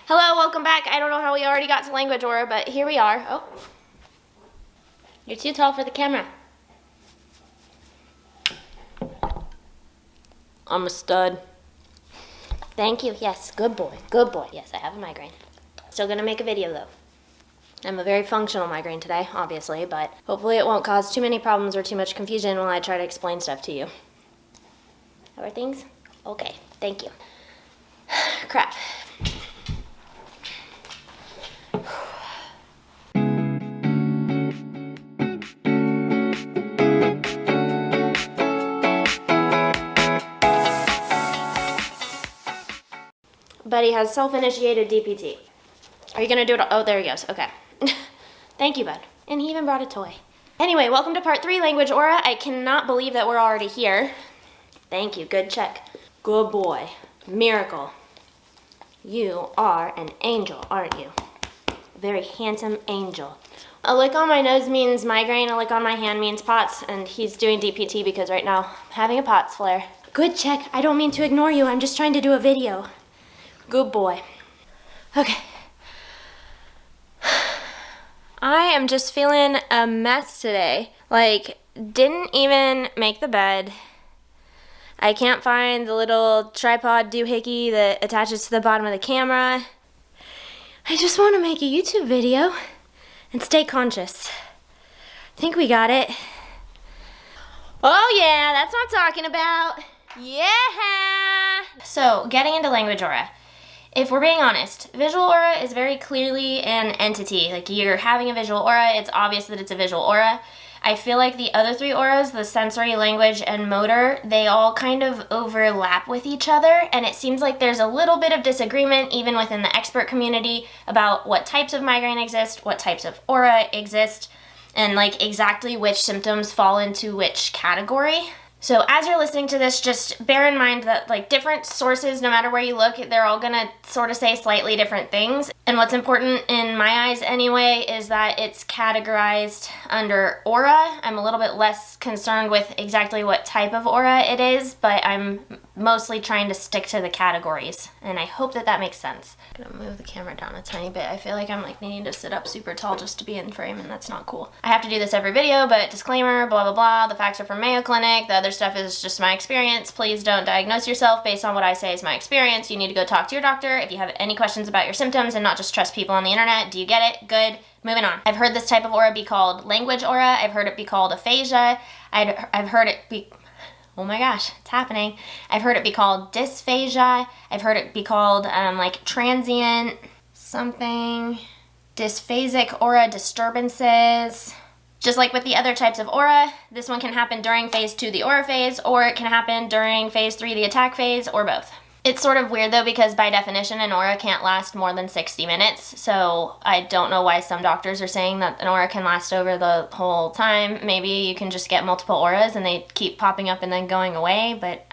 Hello, welcome back. I don't know how we already got to language aura, but here we are. Oh, you're too tall for the camera. I'm a stud. Thank you. Yes, good boy. Good boy. Yes, I have a migraine. Still gonna make a video though. I'm a very functional migraine today, obviously, but hopefully it won't cause too many problems or too much confusion while I try to explain stuff to you. How are things? Okay, thank you. Crap. Buddy has self-initiated DPT. Are you gonna do it? Oh, there he goes. Okay. Thank you, bud. And he even brought a toy. Anyway, welcome to part 3, language aura. I cannot believe that we're already here. Thank you. Good check. Good boy. Miracle. You are an angel, aren't you? A very handsome angel. A lick on my nose means migraine. A lick on my hand means POTS. And he's doing DPT because right now I'm having a POTS flare. Good check. I don't mean to ignore you. I'm just trying to do a video. Good boy. Okay. I am just feeling a mess today. Like, didn't even make the bed. I can't find the little tripod doohickey that attaches to the bottom of the camera. I just want to make a YouTube video and stay conscious. I think we got it. Oh yeah, that's what I'm talking about. Yeah! So, getting into language aura. If we're being honest, visual aura is very clearly an entity. Like, you're having a visual aura, it's obvious that it's a visual aura. I feel like the other 3 auras, the sensory, language, and motor, they all kind of overlap with each other, and it seems like there's a little bit of disagreement even within the expert community about what types of migraine exist, what types of aura exist, and like exactly which symptoms fall into which category. So as you're listening to this, just bear in mind that like different sources, no matter where you look, they're all gonna sort of say slightly different things. And what's important in my eyes anyway is that it's categorized under aura. I'm a little bit less concerned with exactly what type of aura it is, but I'm mostly trying to stick to the categories. And I hope that that makes sense. I'm gonna move the camera down a tiny bit. I feel like I'm like needing to sit up super tall just to be in frame, and that's not cool. I have to do this every video, but disclaimer, blah, blah, blah. The facts are from Mayo Clinic. The other stuff is just my experience. Please don't diagnose yourself based on what I say is my experience. You need to go talk to your doctor if you have any questions about your symptoms and not just trust people on the internet. Do you get it? Good. Moving on. I've heard this type of aura be called language aura. I've heard it be called aphasia. I've heard it be... Oh my gosh, it's happening. I've heard it be called dysphasia. I've heard it be called like transient something. Dysphasic aura disturbances. Just like with the other types of aura, this one can happen during phase 2, the aura phase, or it can happen during phase 3, the attack phase, or both. It's sort of weird though because by definition an aura can't last more than 60 minutes, so I don't know why some doctors are saying that an aura can last over the whole time. Maybe you can just get multiple auras and they keep popping up and then going away, but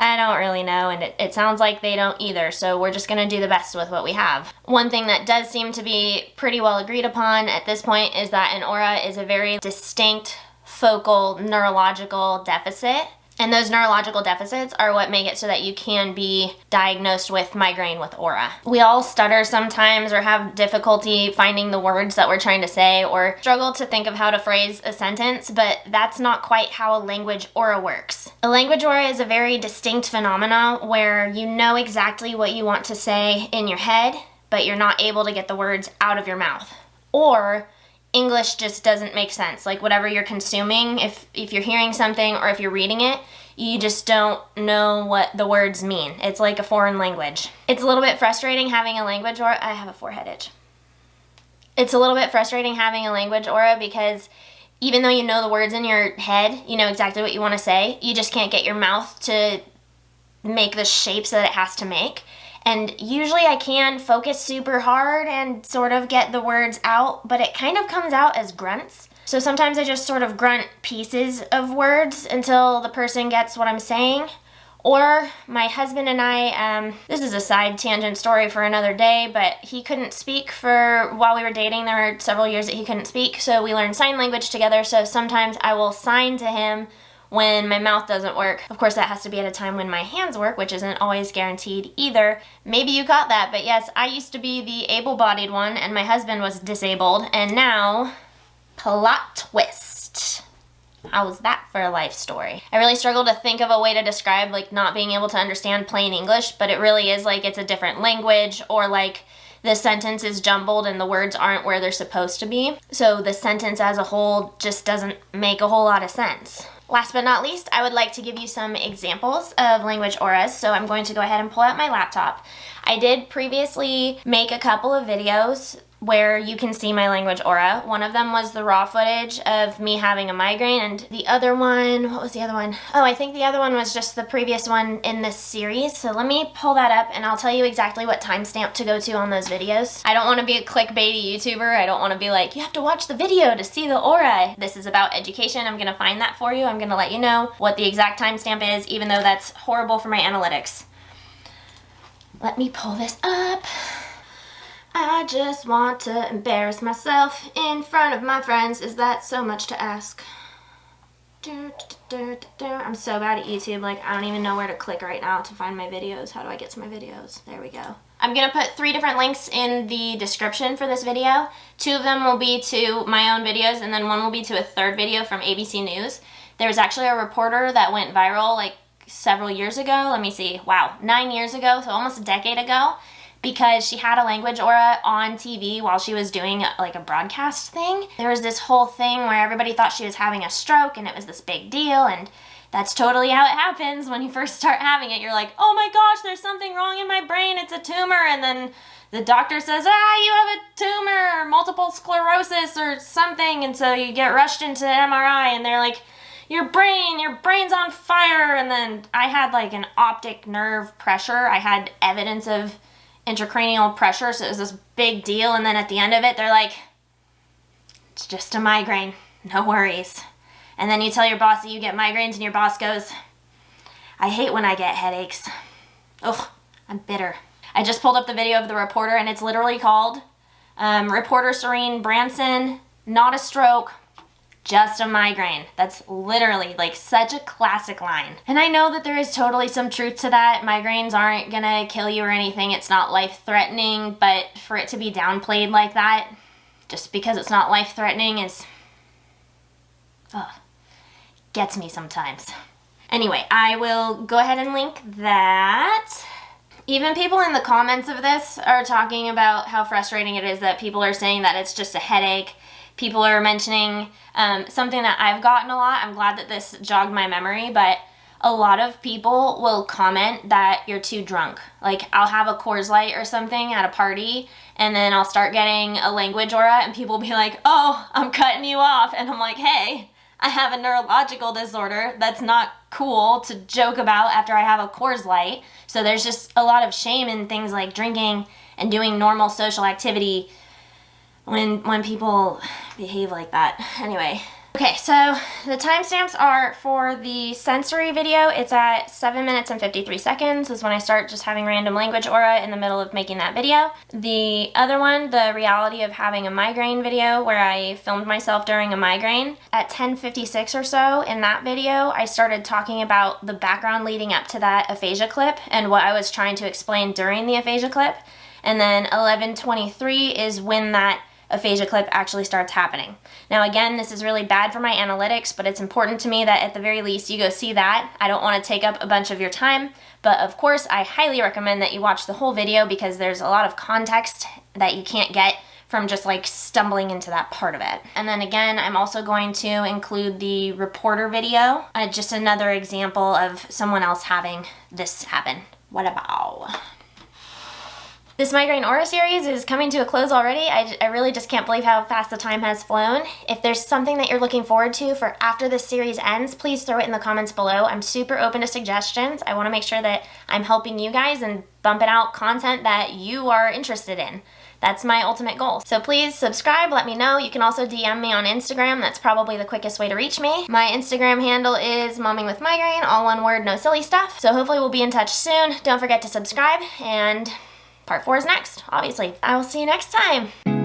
I don't really know, and it sounds like they don't either, so we're just gonna do the best with what we have. One thing that does seem to be pretty well agreed upon at this point is that an aura is a very distinct focal neurological deficit. And those neurological deficits are what make it so that you can be diagnosed with migraine with aura. We all stutter sometimes or have difficulty finding the words that we're trying to say or struggle to think of how to phrase a sentence, but that's not quite how a language aura works. A language aura is a very distinct phenomena where you know exactly what you want to say in your head, but you're not able to get the words out of your mouth. Or English just doesn't make sense. Like whatever you're consuming, if you're hearing something or if you're reading it, you just don't know what the words mean. It's like a foreign language. It's a little bit frustrating having a language aura. I have a forehead itch. It's a little bit frustrating having a language aura because even though you know the words in your head, you know exactly what you want to say, you just can't get your mouth to make the shapes that it has to make. And usually I can focus super hard and sort of get the words out, but it kind of comes out as grunts. So sometimes I just sort of grunt pieces of words until the person gets what I'm saying. Or my husband and I, this is a side tangent story for another day, but he couldn't speak while we were dating. There were several years that he couldn't speak, so we learned sign language together. So sometimes I will sign to him when my mouth doesn't work. Of course, that has to be at a time when my hands work, which isn't always guaranteed either. Maybe you got that, but yes, I used to be the able-bodied one, and my husband was disabled, and now, plot twist. How was that for a life story? I really struggled to think of a way to describe like not being able to understand plain English, but it really is like it's a different language, or like the sentence is jumbled and the words aren't where they're supposed to be. So the sentence as a whole just doesn't make a whole lot of sense. Last but not least, I would like to give you some examples of language auras, so I'm going to go ahead and pull out my laptop. I did previously make a couple of videos where you can see my language aura. One of them was the raw footage of me having a migraine, and the other one, what was the other one? Oh, I think the other one was just the previous one in this series. So let me pull that up and I'll tell you exactly what timestamp to go to on those videos. I don't want to be a clickbaity YouTuber. I don't want to be like, you have to watch the video to see the aura. This is about education. I'm going to find that for you. I'm going to let you know what the exact timestamp is, even though that's horrible for my analytics. Let me pull this up. I just want to embarrass myself in front of my friends. Is that so much to ask? I'm so bad at YouTube. Like, I don't even know where to click right now to find my videos. How do I get to my videos? There we go. I'm going to put 3 different links in the description for this video. 2 of them will be to my own videos, and then one will be to a third video from ABC News. There was actually a reporter that went viral like several years ago. Let me see. Wow, 9 years ago, so almost a decade ago, because she had a language aura on TV while she was doing like a broadcast thing. There was this whole thing where everybody thought she was having a stroke, and it was this big deal, and that's totally how it happens when you first start having it. You're like, oh my gosh, there's something wrong in my brain, it's a tumor, and then the doctor says, you have a tumor, or multiple sclerosis or something, and so you get rushed into MRI, and they're like, your brain's on fire. And then I had like an optic nerve pressure. I had evidence of intracranial pressure, so it was this big deal, and then at the end of it, they're like, it's just a migraine, no worries. And then you tell your boss that you get migraines, and your boss goes, I hate when I get headaches. Ugh, I'm bitter. I just pulled up the video of the reporter, and it's literally called Reporter Serene, Branson, not a stroke, just a migraine. That's literally like such a classic line. And I know that there is totally some truth to that. Migraines aren't gonna kill you or anything. It's not life-threatening, but for it to be downplayed like that, just because it's not life-threatening is, gets me sometimes. Anyway, I will go ahead and link that. Even people in the comments of this are talking about how frustrating it is that people are saying that it's just a headache. People are mentioning something that I've gotten a lot. I'm glad that this jogged my memory, but a lot of people will comment that you're too drunk. Like, I'll have a Coors Light or something at a party, and then I'll start getting a language aura, and people will be like, oh, I'm cutting you off. And I'm like, hey, I have a neurological disorder. That's not cool to joke about after I have a Coors Light. So there's just a lot of shame in things like drinking and doing normal social activity when people behave like that. Anyway. Okay, so the timestamps are for the sensory video. It's at 7 minutes and 53 seconds is when I start just having random language aura in the middle of making that video. The other one, the reality of having a migraine video, where I filmed myself during a migraine, at 10:56 or so in that video, I started talking about the background leading up to that aphasia clip and what I was trying to explain during the aphasia clip. And then 11:23 is when that aphasia clip actually starts happening. Now again, this is really bad for my analytics, but it's important to me that at the very least you go see that. I don't want to take up a bunch of your time, but of course I highly recommend that you watch the whole video because there's a lot of context that you can't get from just like stumbling into that part of it. And then again, I'm also going to include the reporter video, just another example of someone else having this happen. What about? This Migraine Aura series is coming to a close already. I really just can't believe how fast the time has flown. If there's something that you're looking forward to for after this series ends, please throw it in the comments below. I'm super open to suggestions. I want to make sure that I'm helping you guys and bumping out content that you are interested in. That's my ultimate goal. So please subscribe, let me know. You can also DM me on Instagram. That's probably the quickest way to reach me. My Instagram handle is mommingwithmigraine, all one word, no silly stuff. So hopefully we'll be in touch soon. Don't forget to subscribe, and Part 4 is next, obviously. I will see you next time.